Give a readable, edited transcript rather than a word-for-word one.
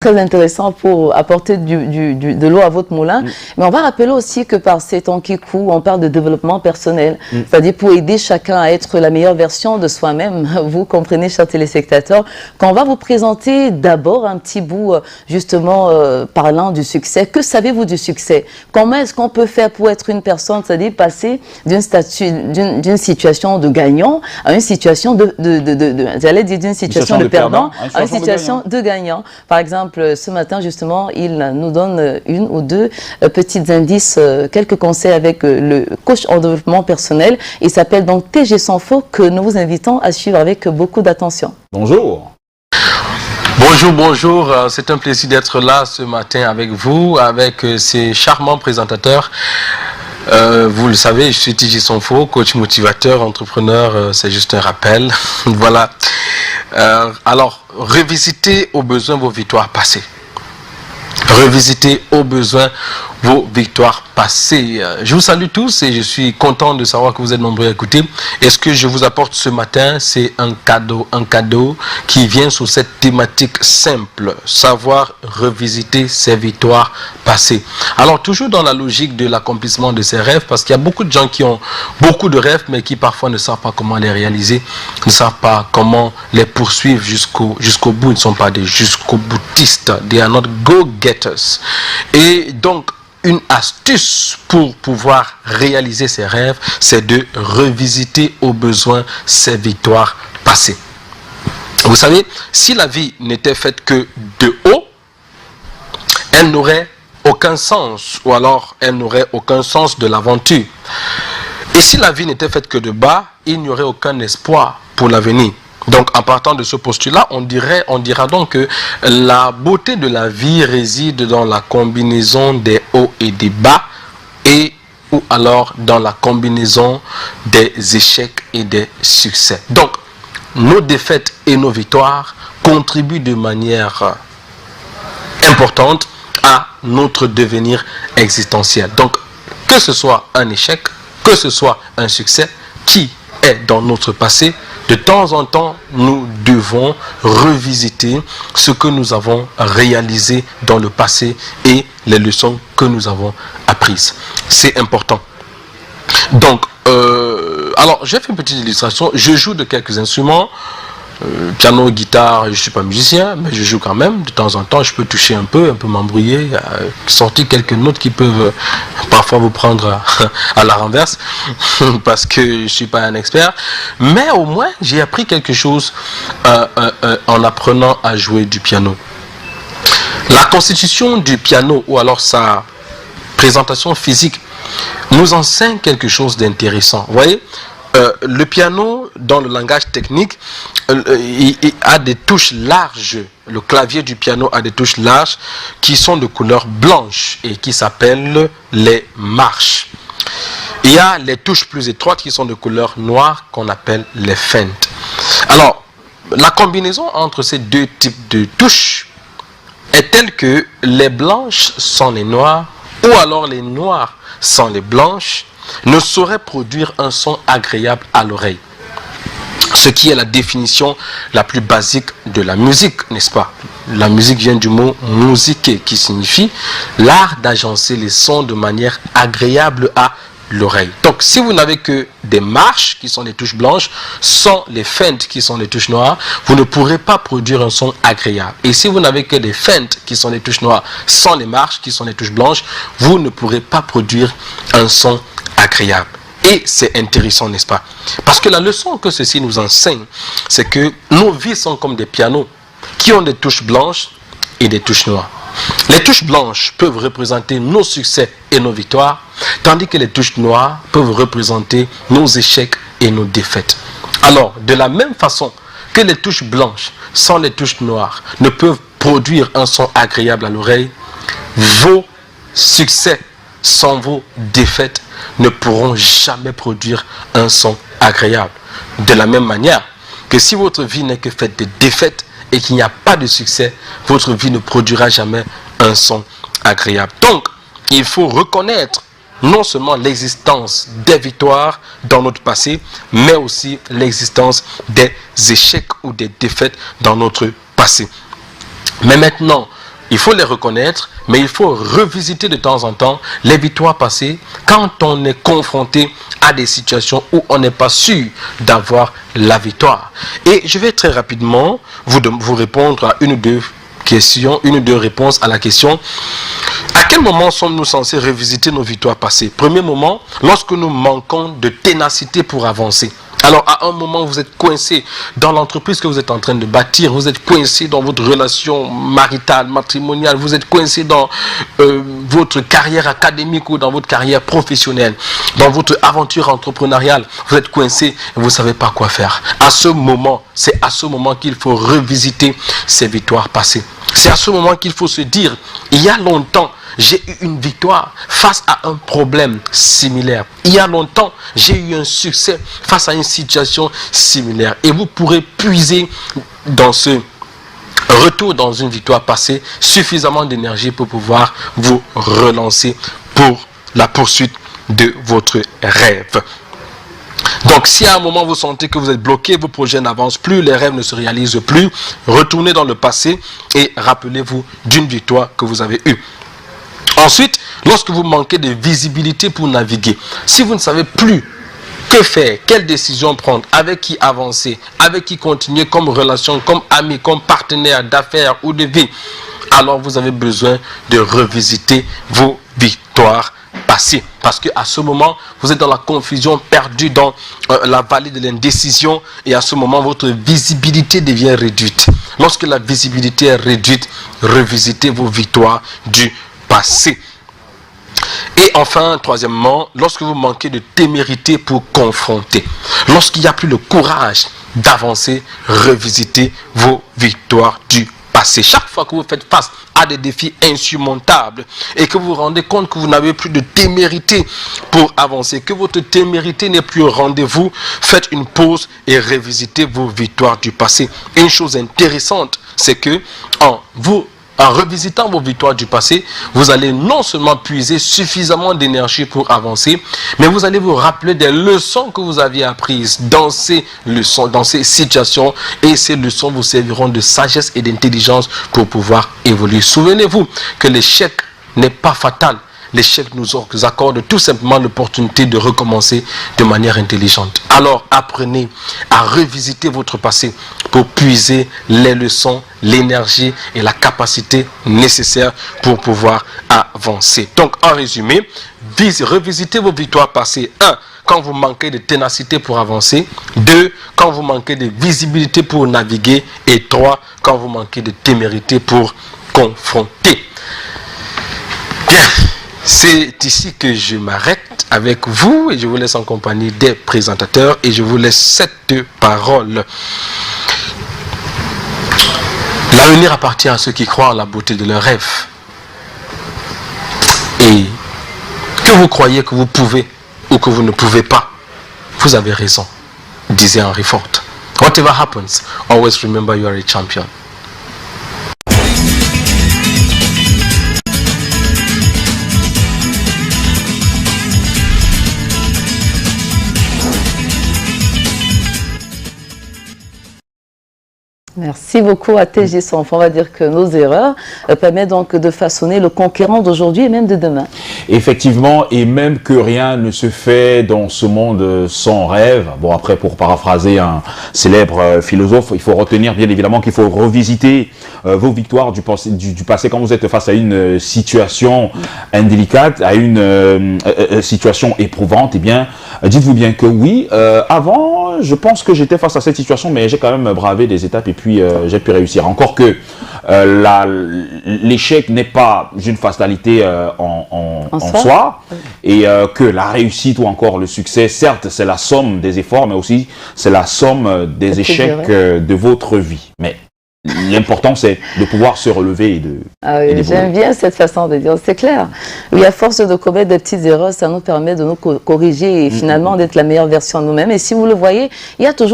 Très intéressant pour apporter de l'eau à votre moulin. Mais on va rappeler aussi que par ces temps qui courent, on parle de développement personnel. C'est-à-dire pour aider chacun à être la meilleure version de soi-même. Vous comprenez, chers téléspectateurs, qu'on va vous présenter d'abord un petit bout, justement, parlant du succès. Que savez-vous du succès? Comment est-ce qu'on peut faire pour être une personne, c'est-à-dire passer d'une situation de gagnant à une situation j'allais dire d'une situation de perdant à une situation de gagnant. Par exemple, ce matin, justement, il nous donne une ou deux petits indices, quelques conseils avec le coach en développement personnel. Il s'appelle donc TG Sanfo, que nous vous invitons à suivre avec beaucoup d'attention. Bonjour. Bonjour, bonjour. C'est un plaisir d'être là ce matin avec vous, avec ces charmants présentateurs. Vous le savez, je suis TG Sanfo, coach motivateur, entrepreneur, c'est juste un rappel. Voilà. Alors, revisitez au besoin vos victoires passées. Revisitez au besoin vos victoires passées. Je vous salue tous et je suis content de savoir que vous êtes nombreux à écouter. Et ce que je vous apporte ce matin, c'est un cadeau qui vient sur cette thématique simple, savoir revisiter ses victoires passées. Alors, toujours dans la logique de l'accomplissement de ses rêves, parce qu'il y a beaucoup de gens qui ont beaucoup de rêves, mais qui parfois ne savent pas comment les réaliser, ne savent pas comment les poursuivre jusqu'au bout. Ils ne sont pas des jusqu'au boutistes. They are not go-getters. Et donc, une astuce pour pouvoir réaliser ses rêves, c'est de revisiter au besoin ses victoires passées. Vous savez, si la vie n'était faite que de haut, elle n'aurait aucun sens, ou alors elle n'aurait aucun sens de l'aventure. Et si la vie n'était faite que de bas, il n'y aurait aucun espoir pour l'avenir. Donc, en partant de ce postulat, on dira donc que la beauté de la vie réside dans la combinaison des hauts et des bas, ou alors dans la combinaison des échecs et des succès. Donc, nos défaites et nos victoires contribuent de manière importante à notre devenir existentiel. Donc, que ce soit un échec, que ce soit un succès, qui est dans notre passé, de temps en temps, nous devons revisiter ce que nous avons réalisé dans le passé et les leçons que nous avons apprises. C'est important. Donc, alors, j'ai fait une petite illustration. Je joue de quelques instruments. Piano, guitare, je ne suis pas musicien, mais je joue quand même. De temps en temps, je peux toucher un peu m'embrouiller, sortir quelques notes qui peuvent parfois vous prendre à la renverse, parce que je ne suis pas un expert. Mais au moins, j'ai appris quelque chose en apprenant à jouer du piano. La constitution du piano, ou alors sa présentation physique, nous enseigne quelque chose d'intéressant. Vous voyez, le piano, dans le langage technique, il a des touches larges. Le clavier du piano a des touches larges qui sont de couleur blanche et qui s'appellent les marches. Il y a les touches plus étroites qui sont de couleur noire qu'on appelle les fentes. Alors, la combinaison entre ces deux types de touches est telle que les blanches sans les noires, ou alors les noires sans les blanches, ne saurait produire un son agréable à l'oreille. Ce qui est la définition la plus basique de la musique, n'est-ce pas? La musique vient du mot musiquer, qui signifie l'art d'agencer les sons de manière agréable à l'oreille. Donc, si vous n'avez que des marches, qui sont des touches blanches, sans les fentes, qui sont des touches noires, vous ne pourrez pas produire un son agréable. Et si vous n'avez que des fentes, qui sont des touches noires, sans les marches, qui sont des touches blanches, vous ne pourrez pas produire un son agréable. Et c'est intéressant, n'est-ce pas? Parce que la leçon que ceci nous enseigne, c'est que nos vies sont comme des pianos qui ont des touches blanches et des touches noires. Les touches blanches peuvent représenter nos succès et nos victoires, tandis que les touches noires peuvent représenter nos échecs et nos défaites. Alors, de la même façon que les touches blanches sans les touches noires ne peuvent produire un son agréable à l'oreille, vos succès sans vos défaites ne pourront jamais produire un son agréable. De la même manière que si votre vie n'est que faite de défaites et qu'il n'y a pas de succès, votre vie ne produira jamais un son agréable. Donc, il faut reconnaître non seulement l'existence des victoires dans notre passé, mais aussi l'existence des échecs ou des défaites dans notre passé. Mais maintenant, il faut les reconnaître, mais il faut revisiter de temps en temps les victoires passées quand on est confronté à des situations où on n'est pas sûr d'avoir la victoire. Et je vais très rapidement vous répondre à une ou deux questions, une ou deux réponses à la question: à quel moment sommes-nous censés revisiter nos victoires passées? Premier moment, lorsque nous manquons de ténacité pour avancer. Alors, à un moment, vous êtes coincé dans l'entreprise que vous êtes en train de bâtir, vous êtes coincé dans votre relation maritale, matrimoniale, vous êtes coincé dans votre carrière académique ou dans votre carrière professionnelle, dans votre aventure entrepreneuriale, vous êtes coincé et vous ne savez pas quoi faire. À ce moment, c'est à ce moment qu'il faut revisiter ces victoires passées. C'est à ce moment qu'il faut se dire, il y a longtemps, j'ai eu une victoire face à un problème similaire. Il y a longtemps, j'ai eu un succès face à une situation similaire. Et vous pourrez puiser dans ce retour dans une victoire passée suffisamment d'énergie pour pouvoir vous relancer pour la poursuite de votre rêve. Donc, si à un moment vous sentez que vous êtes bloqué, vos projets n'avancent plus, les rêves ne se réalisent plus, retournez dans le passé et rappelez-vous d'une victoire que vous avez eue. Ensuite, lorsque vous manquez de visibilité pour naviguer, si vous ne savez plus que faire, quelle décision prendre, avec qui avancer, avec qui continuer comme relation, comme ami, comme partenaire d'affaires ou de vie, alors vous avez besoin de revisiter vos victoires passées. Parce qu'à ce moment, vous êtes dans la confusion, perdu dans la vallée de l'indécision, et à ce moment, votre visibilité devient réduite. Lorsque la visibilité est réduite, revisitez vos victoires du passé. Et enfin, troisièmement, lorsque vous manquez de témérité pour confronter, lorsqu'il n'y a plus le courage d'avancer, revisitez vos victoires du passé. Chaque fois que vous faites face à des défis insurmontables et que vous vous rendez compte que vous n'avez plus de témérité pour avancer, que votre témérité n'est plus au rendez-vous, faites une pause et revisitez vos victoires du passé. Une chose intéressante, c'est que en revisitant vos victoires du passé, vous allez non seulement puiser suffisamment d'énergie pour avancer, mais vous allez vous rappeler des leçons que vous aviez apprises dans ces leçons, dans ces situations, et ces leçons vous serviront de sagesse et d'intelligence pour pouvoir évoluer. Souvenez-vous que l'échec n'est pas fatal. L'échec nous accorde tout simplement l'opportunité de recommencer de manière intelligente. Alors apprenez à revisiter votre passé pour puiser les leçons, l'énergie et la capacité nécessaires pour pouvoir avancer. Donc en résumé, revisitez vos victoires passées. 1. Quand vous manquez de ténacité pour avancer. 2. Quand vous manquez de visibilité pour naviguer. Et 3. Quand vous manquez de témérité pour confronter. Bien. C'est ici que je m'arrête avec vous et je vous laisse en compagnie des présentateurs et je vous laisse cette parole. L'avenir appartient à ceux qui croient en la beauté de leurs rêves. Et que vous croyez que vous pouvez ou que vous ne pouvez pas, vous avez raison, disait Henry Ford. Whatever happens, always remember you are a champion. Merci beaucoup à TG Sonfo. On va dire que nos erreurs permettent donc de façonner le conquérant d'aujourd'hui et même de demain. Effectivement, et même que rien ne se fait dans ce monde sans rêve. Bon, après, pour paraphraser un célèbre philosophe, il faut retenir bien évidemment qu'il faut revisiter vos victoires du passé quand vous êtes face à une situation indélicate, à une situation éprouvante. Eh bien, dites-vous bien que oui, avant, je pense que j'étais face à cette situation, mais j'ai quand même bravé des étapes et puis j'ai pu réussir. Encore que l'échec n'est pas une fatalité en soi, et que la réussite ou encore le succès, certes, c'est la somme des efforts, mais aussi c'est la somme des échecs de votre vie. Mais l'important, c'est de pouvoir se relever et de... Ah oui, j'aime bien cette façon de dire, c'est clair. Oui, à force de commettre des petites erreurs, ça nous permet de nous corriger et finalement d'être la meilleure version de nous-mêmes. Et si vous le voyez, il y a toujours